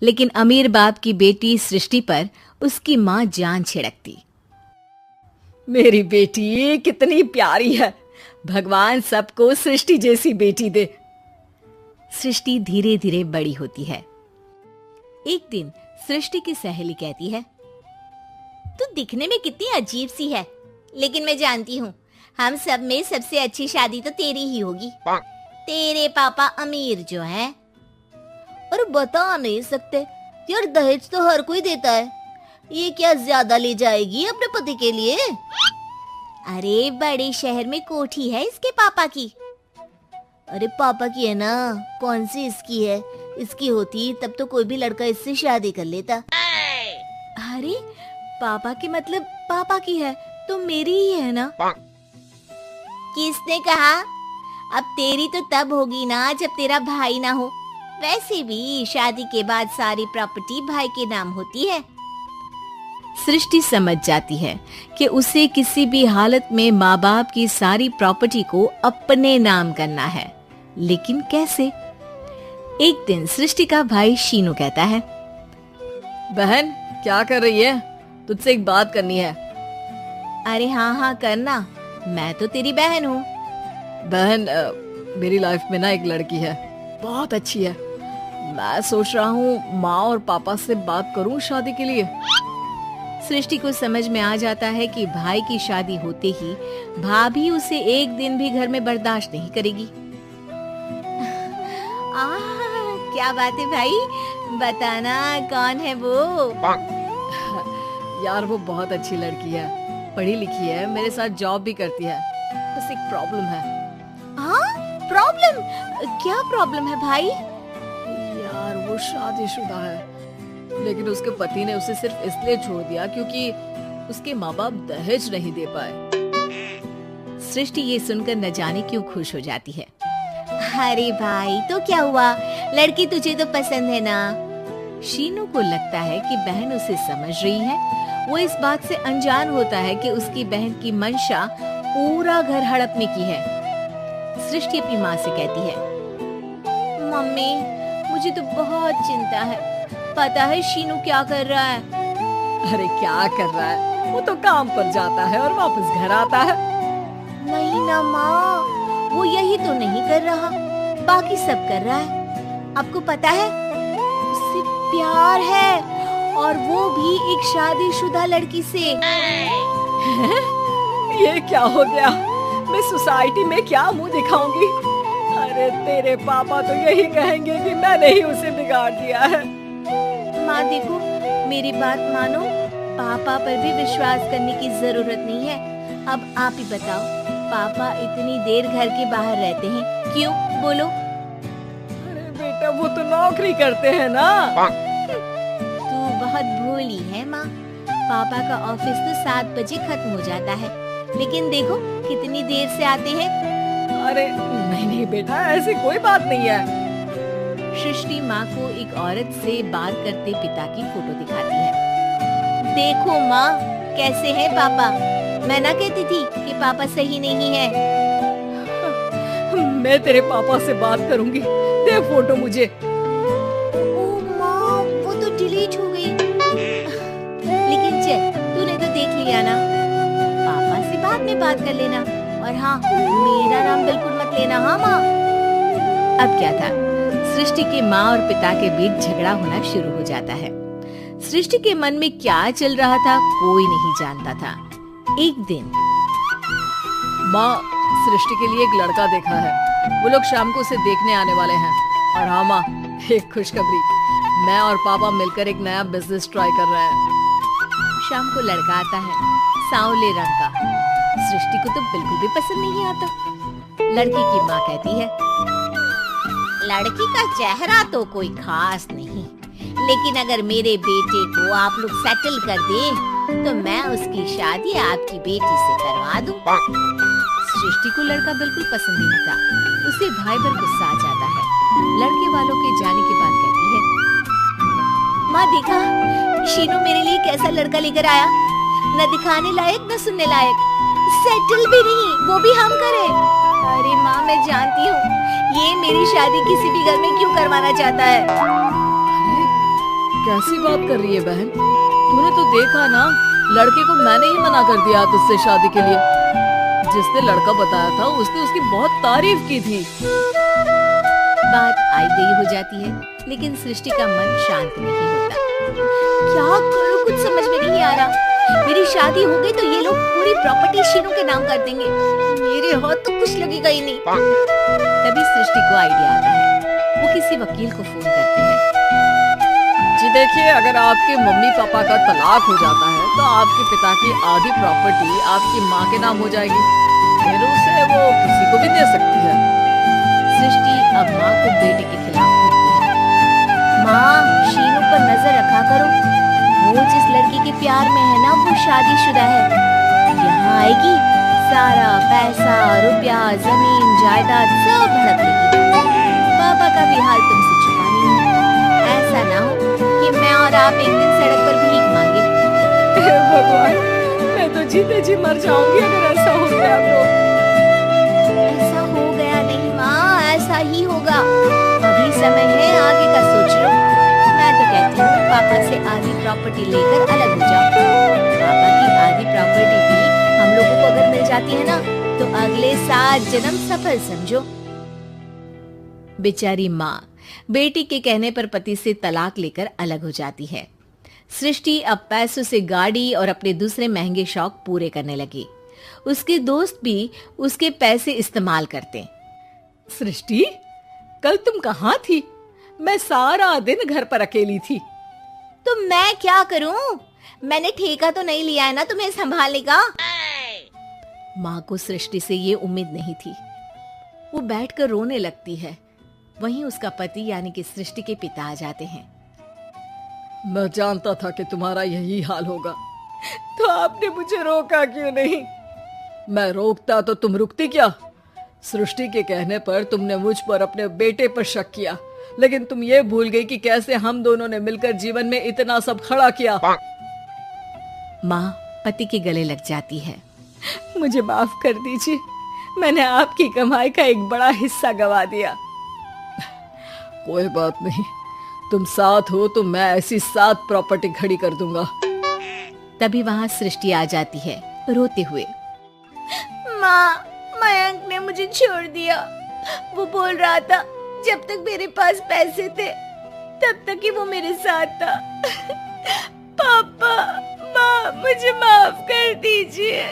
लेकिन अमीर बाप की बेटी सृष्टि पर उसकी माँ जान छिड़कती। मेरी बेटी कितनी प्यारी है, भगवान सबको सृष्टि जैसी बेटी दे। सृष्टि धीरे धीरे बड़ी होती है। एक दिन सृष्टि की सहेली कहती है, तू दिखने में कितनी अजीब सी है, लेकिन मैं जानती हूँ हम सब में सबसे अच्छी शादी तो तेरी ही होगी। तेरे पापा अमीर जो हैं। और बता नहीं सकते यार, दहेज तो हर कोई देता है, ये क्या ज्यादा ले जाएगी अपने पति के लिए? अरे बड़े शहर में कोठी है इसके पापा की। अरे पापा की है ना, कौन सी इसकी है? इसकी होती तब तो कोई भी लड़का इससे शादी कर लेता। अरे पापा की मतलब पापा की है तो मेरी ही है ना? किसने कहा? अब तेरी तो तब होगी ना जब तेरा भाई ना हो। वैसे भी शादी के बाद सारी प्रॉपर्टी भाई के नाम होती है। सृष्टि समझ जाती है कि उसे किसी भी हालत में माँ बाप की सारी प्रॉपर्टी को अपने नाम करना है, लेकिन कैसे? एक दिन सृष्टि का भाई शीनू कहता है, बहन क्या कर रही है? तुझसे एक बात करनी है। अरे हाँ करना, मैं तो तेरी बहन हूँ। बहन मेरी लाइफ में ना एक लड़की है, बहुत अच्छी है। मैं सोच रहा हूँ माँ और पापा से बात करूँ शादी के लिए। सृष्टि को समझ में आ जाता है कि भाई की शादी होते ही भाभी उसे एक दिन भी घर में बर्दाश्त नहीं करेगी। क्या बात है भाई, बताना कौन है वो? यार वो बहुत अच्छी लड़की है, पढ़ी लिखी है, मेरे साथ जॉब भी करती है। बस एक प्रॉब्लम है। हाँ प्रॉब्लम? क्या प्रॉब्लम है भाई? यार वो शादीशुदा है, लेकिन उसके पति ने उसे सिर्फ इसलिए छोड़ दिया क्योंकि उसके माँ बाप दहेज नहीं दे पाए। सृष्टि ये सुनकर न जाने क्यों खुश हो जाती है। अरे भाई तो क्या हुआ, लड़की तुझे तो पसंद है ना? शीनू को लगता है कि बहन उसे समझ रही है। वो इस बात से अनजान होता है कि उसकी बहन की मंशा पूरा घर हड़पने की है। सृष्टि अपनी माँ से कहती है, मम्मी मुझे तो बहुत चिंता है, पता है शीनू क्या कर रहा है? अरे क्या कर रहा है, वो तो काम पर जाता है और वापस घर आता है। नहीं ना माँ, वो यही तो नहीं कर रहा, बाकी सब कर रहा है। आपको पता है उससे प्यार है, और वो भी एक शादीशुदा लड़की से। ये क्या हो गया, मैं सोसाइटी में क्या मुंह दिखाऊंगी? अरे तेरे पापा तो यही कहेंगे कि मैंने ही उसे बिगाड़ दिया है। माँ देखो मेरी बात मानो, पापा पर भी विश्वास करने की जरूरत नहीं है। अब आप ही बताओ, पापा इतनी देर घर के बाहर रहते हैं क्यों? बोलो। अरे बेटा वो तो नौकरी करते हैं ना। तू बहुत भोली है माँ, पापा का ऑफिस तो 7 बजे खत्म हो जाता है, लेकिन देखो कितनी देर से आते हैं। अरे नहीं बेटा, ऐसी कोई बात नहीं है। सृष्टि माँ को एक औरत से बात करते पिता की फोटो दिखाती है। देखो माँ कैसे है पापा, मैं ना कहती थी कि पापा सही नहीं है। मैं तेरे पापा से बात करूंगी, दे फोटो मुझे। ओ माँ वो तो डिलीट हो गई। लेकिन चल तूने तो देख लिया ना, पापा से बाद में बात कर लेना, और हाँ मेरा नाम बिल्कुल मत लेना। हाँ माँ। अब क्या था, सृष्टि के माँ और पिता के बीच झगड़ा होना शुरू हो जाता है। सृष्टि के मन में क्या चल रहा था कोई नहीं जानता था। एक दिन माँ सृष्टि के लिए एक लड़का देखा है, वो लोग शाम को उसे देखने आने वाले हैं। और हाँ माँ एक खुशखबरी, मैं और पापा मिलकर एक नया बिजनेस ट्राई कर रहे हैं। शाम को लड़का आता है, सांवले रंग का। सृष्टि को तो बिल्कुल भी पसंद नहीं आता। लड़की की माँ कहती है, लड़की का चेहरा तो कोई खास नहीं, लेकिन अगर मेरे बेटे को आप लोग सेटल कर दें तो मैं उसकी शादी आपकी बेटी से करवा दूं। सृष्टि को लड़का बिल्कुल पसंद नहीं था। उसे भाई पर गुस्सा आ जाता है। लड़के वालों के जाने के बाद कहती है, माँ देखा शीनू मेरे लिए कैसा लड़का लेकर आया, न दिखाने लायक न सुनने लायक, सेटल भी नहीं, वो भी हम करें। अरे माँ मैं जानती हूँ ये मेरी शादी किसी भी घर में क्यों करवाना चाहता है। कैसी बात कर रही है बहन? तूने तो देखा ना, लड़के को मैंने ही मना कर दिया तुझसे शादी के लिए। जिसने लड़का बताया था उसने उसकी बहुत तारीफ की थी। बात आई गई हो जाती है, लेकिन सृष्टि का मन शांत नहीं होता। क्या करूं, कुछ समझ में नहीं आ रहा। मेरी शादी हो गई तो ये लोग पूरी प्रॉपर्टी शीनू के नाम कर देंगे, मेरे हाथ तो कुछ लगेगा ही नहीं। तभी सृष्टि को आइडिया आता है। वो किसी वकील को फोन करते हैं। जी देखिए, अगर आपके मम्मी पापा का तलाक हो जाता है तो आपके पिता की आधी प्रॉपर्टी आपकी माँ के नाम हो जाएगी, फिर उसे वो किसी को भी दे सकती है। सृष्टि अब माँ को बेटे के खिलाफ करती है। माँ, शीनू पर नजर रखा करो, वो जिस लड़की के प्यार में है ना वो शादीशुदा है। यहाँ आएगी, सारा पैसा, रुपया, जमीन, जायदाद सब हड़प लेगी। पापा का भी हाल तुमसे छुपा नहीं है। ऐसा ना हो कि मैं और आप एक दिन सड़क पर भीख मांगे। भगवान, मैं तो जीते जी मर जाऊंगी अगर ऐसा हो गया तो। ऐसा हो गया नहीं माँ, ऐसा ही होगा। अभी समय है, आगे का सोच लो। मैं तो कहती हूँ पापा से आधी प्रॉपर्टी लेकर अलग हो जाओ। पापा की आधी प्रॉपर्टी भी हम लोगों को अगर मिल जाती है ना तो अगले 7 जन्म सफल समझो। बेचारी माँ बेटी के कहने पर पति से तलाक लेकर अलग हो जाती है। सृष्टि अब पैसों से गाड़ी और अपने दूसरे महंगे शौक पूरे करने लगी। उसके दोस्त भी उसके पैसे इस्तेमाल करते। सृष्टि, कल तुम कहाँ थी? मैं सारा दिन घर पर अकेली थी। तो मैं क्या करूं? मैंने ठेका तो नहीं लिया है ना तुम्हें संभालने का। माँ को सृष्टि से ये उम्मीद नहीं थी। वो बैठकर रोने लगती है। वहीं उसका पति यानी कि सृष्टि के पिता आ जाते हैं। मैं जानता था कि तुम्हारा यही हाल होगा, तो आपने मुझे रोका क्यों नहीं? मैं रोकता तो तुम रुकती क्या? सृष्टि के कहने पर तुमने मुझ पर, अपने बेटे पर शक किया, लेकिन तुम ये भूल गई कि कैसे हम दोनों ने मिलकर जीवन में इतना सब खड़ा किया। माँ पति के गले लग जाती है। मुझे माफ कर दीजिए, मैंने आपकी कमाई का एक बड़ा हिस्सा गवा दिया। कोई बात नहीं, तुम साथ हो तो मैं ऐसी 7 प्रॉपर्टी खड़ी कर दूंगा। तभी वहाँ सृष्टि आ जाती है रोते हुए। माँ, मयंक ने मुझे छोड़ दिया। वो बोल रहा था जब तक मेरे पास पैसे थे तब तक ही वो मेरे साथ था। पापा, माँ, मुझे माफ कर दीजिए।